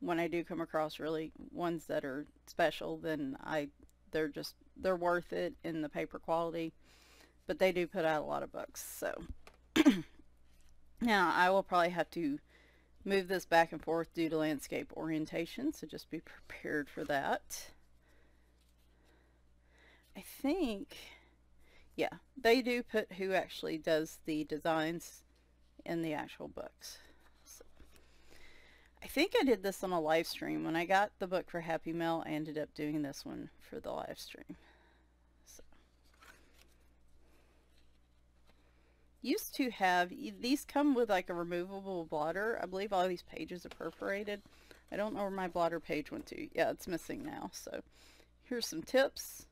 when I do come across really ones that are special, then they're worth it in the paper quality. But they do put out a lot of books, so now I will probably have to move this back and forth due to landscape orientation, so just be prepared for that. I think, yeah, they do put who actually does the designs in the actual books. So, I think I did this on a live stream. When I got the book for Happy Mail, I ended up doing this one for the live stream. So, used to have, these come with like a removable blotter. I believe all these pages are perforated. I don't know where my blotter page went to. Yeah, it's missing now. So here's some tips.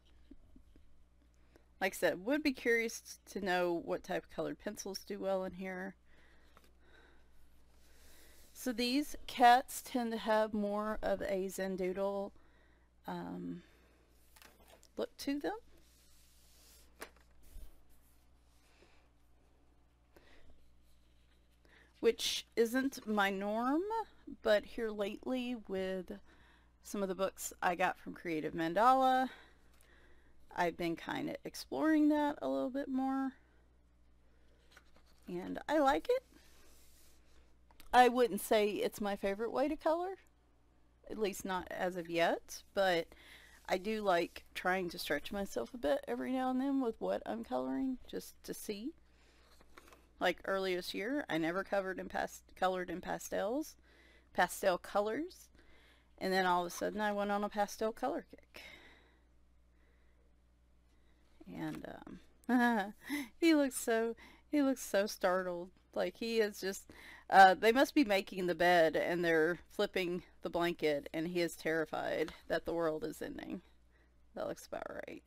Like I said, would be curious to know what type of colored pencils do well in here. So these cats tend to have more of a Zendoodle look to them. Which isn't my norm, but here lately with some of the books I got from Creative Mandala, I've been kind of exploring that a little bit more, and I like it. I wouldn't say it's my favorite way to color, at least not as of yet, but I do like trying to stretch myself a bit every now and then with what I'm coloring, just to see. Like earlier this year, I never colored in pastel colors, and then all of a sudden I went on a pastel color kick. And he looks so startled. Like he is just they must be making the bed and they're flipping the blanket, and he is terrified that the world is ending. That looks about right.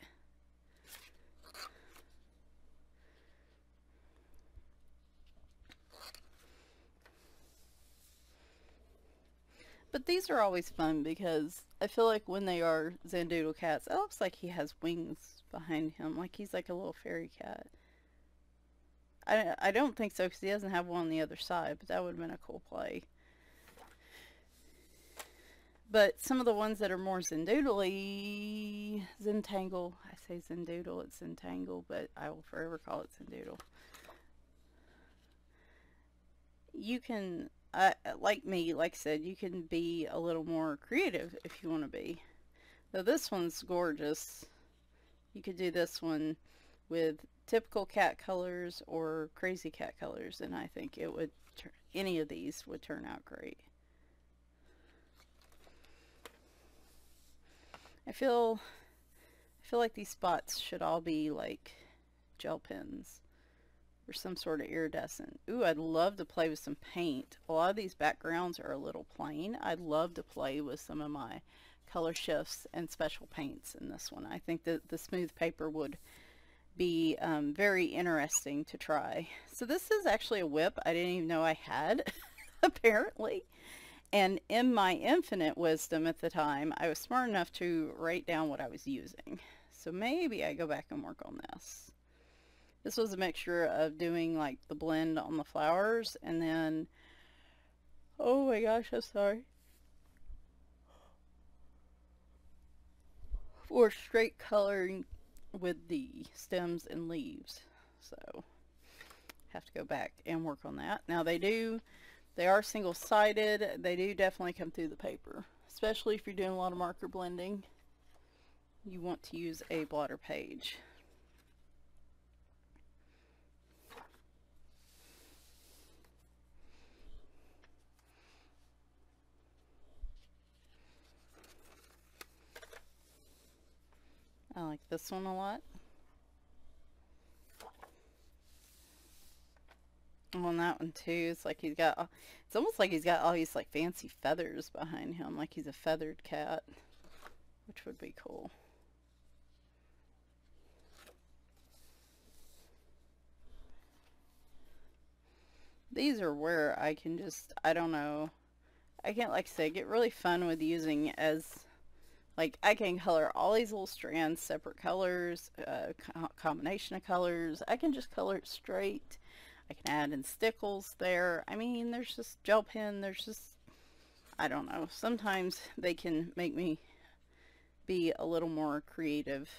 But these are always fun because I feel like when they are Zendoodle cats, it looks like he has wings behind him, like he's like a little fairy cat. I don't think so because he doesn't have one on the other side, but that would have been a cool play. But some of the ones that are more Zendoodle-y, Zentangle, I say Zendoodle, it's Zentangle, but I will forever call it Zendoodle. You can, like me, like I said, you can be a little more creative if you want to be. Though this one's gorgeous. You could do this one with typical cat colors or crazy cat colors, and I think it would, any of these would turn out great. I feel like these spots should all be like gel pens or some sort of iridescent. Ooh, I'd love to play with some paint. A lot of these backgrounds are a little plain. I'd love to play with some of my color shifts and special paints in this one. I think that the smooth paper would be very interesting to try. So this is actually a whip I didn't even know I had, apparently. And in my infinite wisdom at the time, I was smart enough to write down what I was using. So maybe I go back and work on this. This was a mixture of doing like the blend on the flowers and then, oh my gosh, I'm sorry, or straight coloring with the stems and leaves. So have to go back and work on that. Now they are single-sided. They do definitely come through the paper, especially if you're doing a lot of marker blending. You want to use a blotter page. I like this one a lot. On that one too, it's like he's got, it's almost like he's got all these like fancy feathers behind him, like he's a feathered cat, which would be cool. These are where I can just, I don't know, I can't, like I say, get really fun with using as, like, I can color all these little strands, separate colors, combination of colors. I can just color it straight. I can add in stickles there. I mean, there's just gel pen, there's just, I don't know. Sometimes they can make me be a little more creative.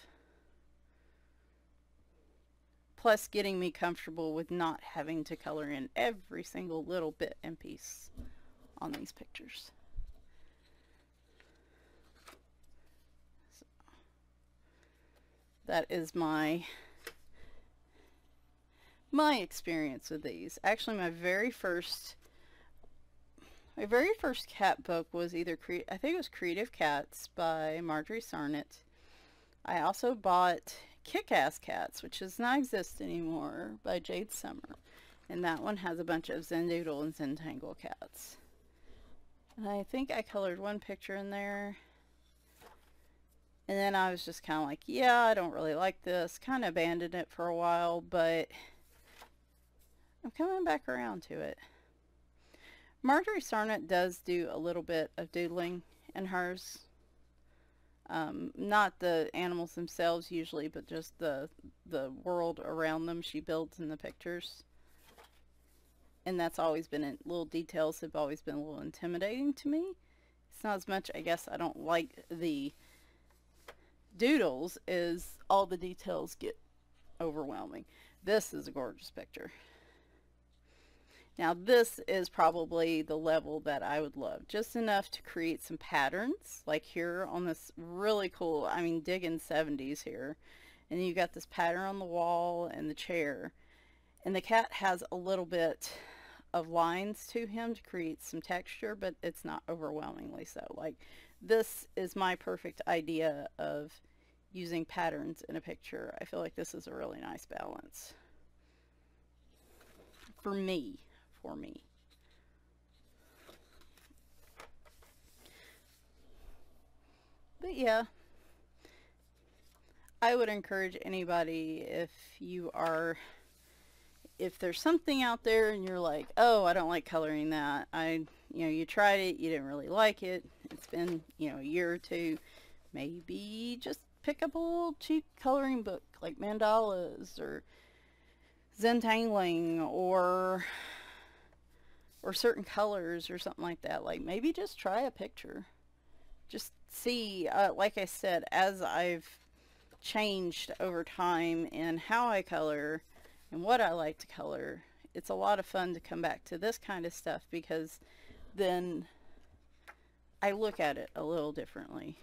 Plus getting me comfortable with not having to color in every single little bit and piece on these pictures. So, that is my experience with these. Actually, my very first cat book was either I think it was Creative Cats by Marjorie Sarnett. I also bought Kick-Ass Cats, which does not exist anymore, by Jade Summer, and that one has a bunch of Zendoodle and Zentangle cats. And I think I colored one picture in there, and then I was just kind of like, yeah, I don't really like this. Kind of abandoned it for a while, but I'm coming back around to it. Marjorie Sarnett does do a little bit of doodling in hers. Not the animals themselves usually, but just the world around them she builds in the pictures. And that's always been, little details have always been a little intimidating to me. It's not as much, I guess, I don't like the doodles as all the details get overwhelming. This is a gorgeous picture. Now this is probably the level that I would love, just enough to create some patterns, like here on this really cool, I mean, digging 70s here, and you got this pattern on the wall and the chair, and the cat has a little bit of lines to him to create some texture, but it's not overwhelmingly so. Like, this is my perfect idea of using patterns in a picture. I feel like this is a really nice balance for me. But yeah, I would encourage anybody, if there's something out there and you're like, oh, I don't like coloring that, you tried it, you didn't really like it, it's been, a year or two, maybe just pick up a little cheap coloring book like mandalas or Zentangling or certain colors or something like that. Like, maybe just try a picture. just see, like I said, as I've changed over time in how I color and what I like to color, it's a lot of fun to come back to this kind of stuff, because then I look at it a little differently,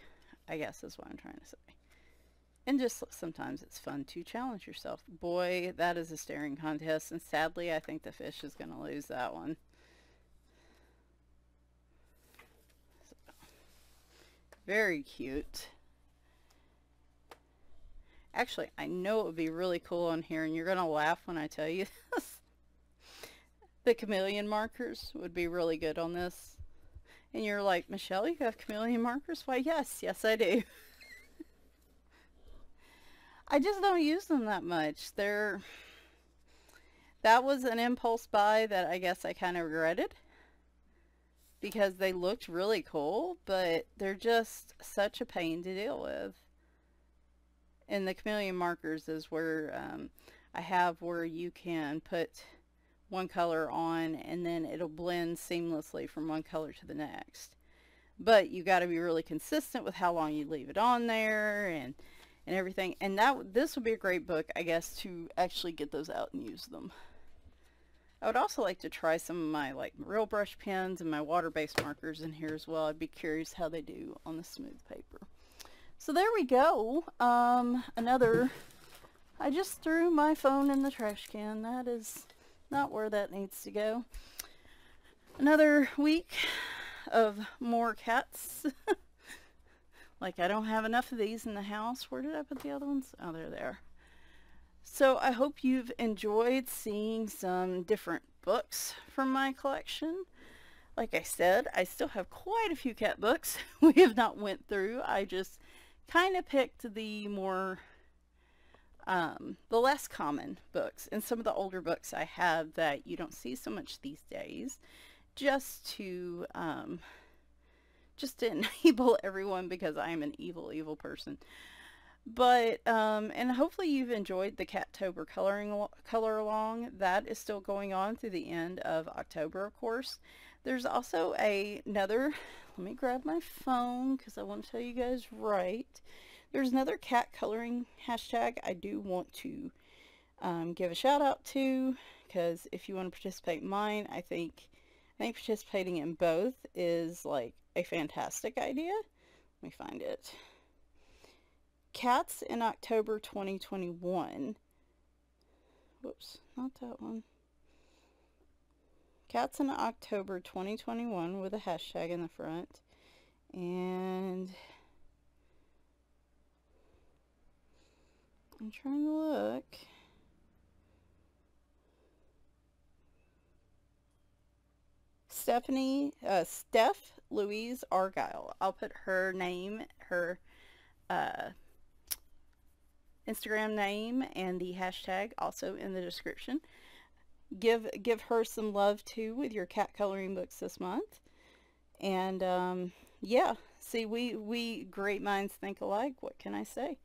I guess is what I'm trying to say. And just sometimes it's fun to challenge yourself. Boy, that is a staring contest, and sadly I think the fish is going to lose that one. So, very cute. Actually, I know it would be really cool on here, and you're going to laugh when I tell you this. The chameleon markers would be really good on this. And you're like, Michelle, you have chameleon markers? Why, yes, I do. I just don't use them that much. That was an impulse buy that I guess I kind of regretted, because they looked really cool, but they're just such a pain to deal with. And the chameleon markers is where I have where you can put one color on and then it'll blend seamlessly from one color to the next. But you got to be really consistent with how long you leave it on there and everything. And this would be a great book, I guess, to actually get those out and use them. I would also like to try some of my like real brush pens and my water-based markers in here as well. I'd be curious how they do on the smooth paper. So there we go. I just threw my phone in the trash can. That is not where that needs to go. Another week of more cats. Like, I don't have enough of these in the house. Where did I put the other ones? Oh, they're there. So I hope you've enjoyed seeing some different books from my collection. Like I said, I still have quite a few cat books we have not went through. I just kind of picked the more the less common books and some of the older books I have that you don't see so much these days, just to enable everyone, because I am an evil person. But and hopefully you've enjoyed the Cattober color along. That is still going on through the end of October, of course. There's also another, let me grab my phone because I want to tell you guys right. There's another cat coloring hashtag I do want to give a shout out to, because if you want to participate in mine, I think participating in both is like a fantastic idea. Let me find it. Cats in October 2021. Whoops, not that one. Cats in October 2021 with a hashtag in the front. And I'm trying to look. Steph Louise Argyle. I'll put her name, her Instagram name, and the hashtag also in the description. Give her some love too with your cat coloring books this month. And yeah, see, we great minds think alike. What can I say?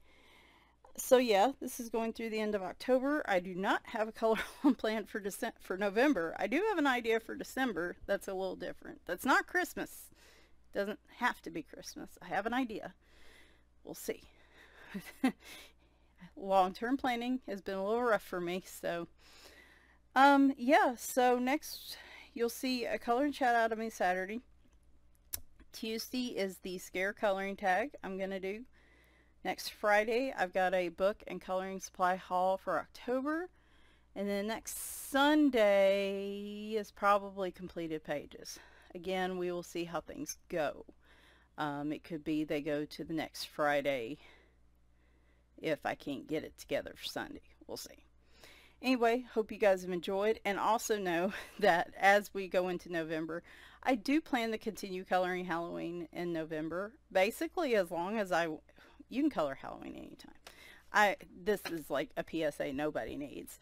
So yeah, this is going through the end of October. I do not have a color on plan for November. I do have an idea for December that's a little different. That's not Christmas. Doesn't have to be Christmas. I have an idea. We'll see. Long-term planning has been a little rough for me, so yeah, so next you'll see a color and chat out of me Saturday. Tuesday is the scare coloring tag I'm gonna do. Next Friday, I've got a book and coloring supply haul for October. And then next Sunday is probably completed pages. Again, we will see how things go. It could be they go to the next Friday if I can't get it together for Sunday. We'll see. Anyway, hope you guys have enjoyed. And also know that as we go into November, I do plan to continue coloring Halloween in November. Basically, as long as you can color Halloween anytime. This is like a PSA nobody needs.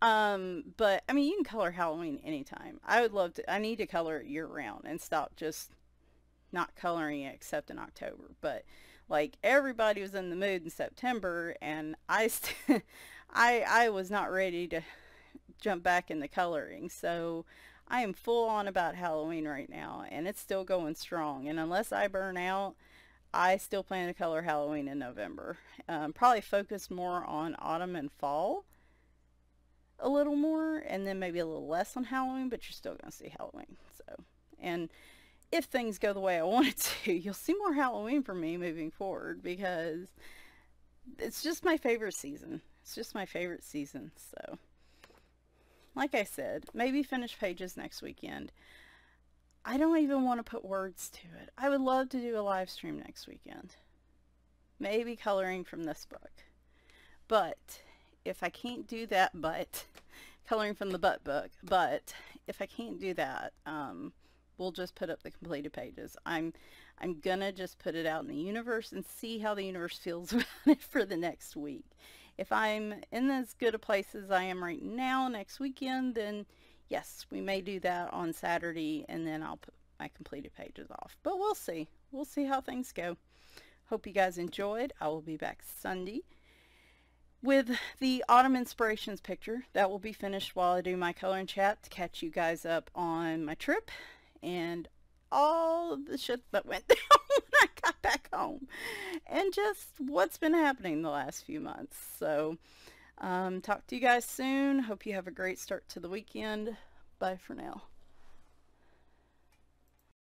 But I mean, you can color Halloween anytime. I need to color it year round and stop just not coloring it except in October. But like, everybody was in the mood in September, and I was not ready to jump back into coloring. So I am full on about Halloween right now, and it's still going strong. And unless I burn out, I still plan to color Halloween in November. Probably focus more on autumn and fall a little more, and then maybe a little less on Halloween, but you're still going to see Halloween. So, and if things go the way I want it to, you'll see more Halloween from me moving forward, because it's just my favorite season. It's just my favorite season. So, like I said, maybe finish pages next weekend. I don't even want to put words to it. I would love to do a live stream next weekend. Maybe coloring from this book. But if I can't do that, coloring from the butt book, but if I can't do that, we'll just put up the completed pages. I'm gonna just put it out in the universe and see how the universe feels about it for the next week. If I'm in as good a place as I am right now next weekend, then yes, we may do that on Saturday, and then I'll put my completed pages off. But we'll see. We'll see how things go. Hope you guys enjoyed. I will be back Sunday with the Autumn Inspirations picture. That will be finished while I do my coloring chat to catch you guys up on my trip and all of the shit that went down when I got back home, and just what's been happening the last few months. So talk to you guys soon. Hope you have a great start to the weekend. Bye for now.